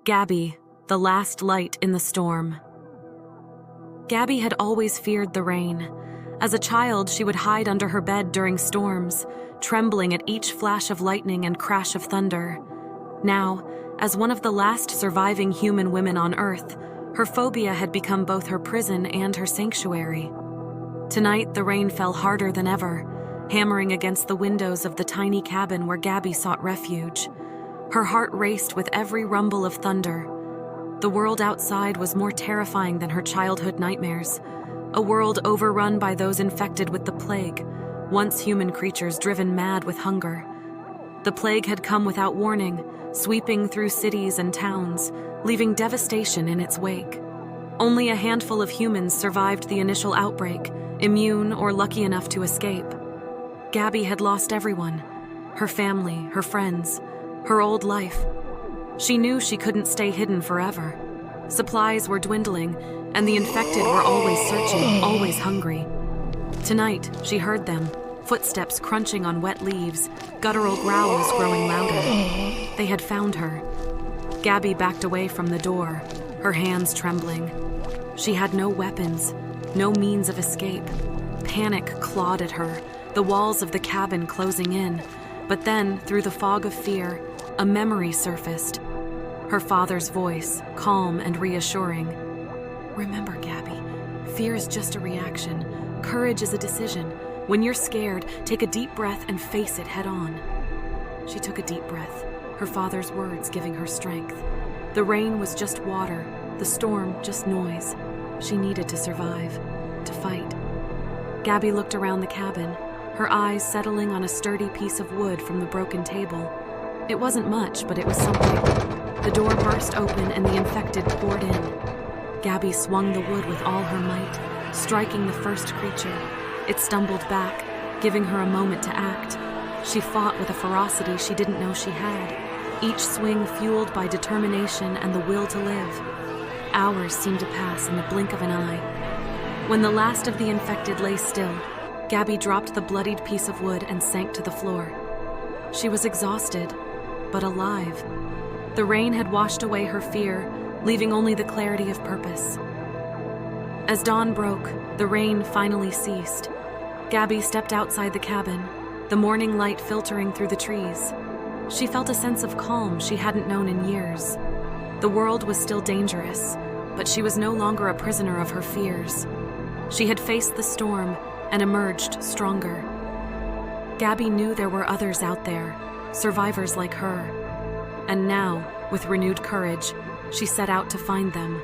Gabbie, the last light in the storm. Gabbie had always feared the rain. As a child, she would hide under her bed during storms, trembling at each flash of lightning and crash of thunder. Now, as one of the last surviving human women on Earth, her phobia had become both her prison and her sanctuary. Tonight, the rain fell harder than ever, hammering against the windows of the tiny cabin where Gabbie sought refuge. Her heart raced with every rumble of thunder. The world outside was more terrifying than her childhood nightmares, a world overrun by those infected with the plague, once human creatures driven mad with hunger. The plague had come without warning, sweeping through cities and towns, leaving devastation in its wake. Only a handful of humans survived the initial outbreak, immune or lucky enough to escape. Gabbie had lost everyone, her family, her friends, her old life. She knew she couldn't stay hidden forever. Supplies were dwindling, and the infected were always searching, always hungry. Tonight, she heard them, footsteps crunching on wet leaves, guttural growls growing louder. They had found her. Gabbie backed away from the door, her hands trembling. She had no weapons, no means of escape. Panic clawed at her, the walls of the cabin closing in. But then, through the fog of fear, a memory surfaced. Her father's voice, calm and reassuring. "Remember, Gabbie, fear is just a reaction. Courage is a decision. When you're scared, take a deep breath and face it head on." She took a deep breath, her father's words giving her strength. The rain was just water, the storm just noise. She needed to survive, to fight. Gabbie looked around the cabin, her eyes settling on a sturdy piece of wood from the broken table. It wasn't much, but it was something. The door burst open and the infected poured in. Gabbie swung the wood with all her might, striking the first creature. It stumbled back, giving her a moment to act. She fought with a ferocity she didn't know she had, each swing fueled by determination and the will to live. Hours seemed to pass in the blink of an eye. When the last of the infected lay still, Gabbie dropped the bloodied piece of wood and sank to the floor. She was exhausted, but alive. The rain had washed away her fear, leaving only the clarity of purpose. As dawn broke, the rain finally ceased. Gabbie stepped outside the cabin, the morning light filtering through the trees. She felt a sense of calm she hadn't known in years. The world was still dangerous, but she was no longer a prisoner of her fears. She had faced the storm and emerged stronger. Gabbie knew there were others out there, survivors like her. And now, with renewed courage, she set out to find them.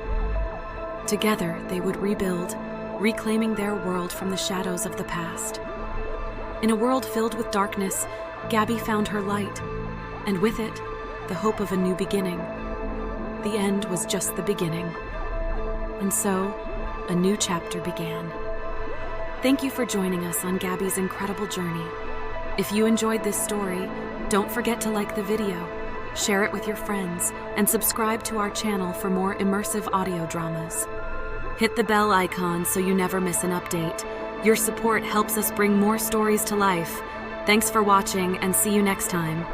Together, they would rebuild, reclaiming their world from the shadows of the past. In a world filled with darkness, Gabbie found her light, and with it, the hope of a new beginning. The end was just the beginning. And so, a new chapter began. Thank you for joining us on Gabbie's incredible journey. If you enjoyed this story, don't forget to like the video, share it with your friends, and subscribe to our channel for more immersive audio dramas. Hit the bell icon so you never miss an update. Your support helps us bring more stories to life. Thanks for watching, and see you next time.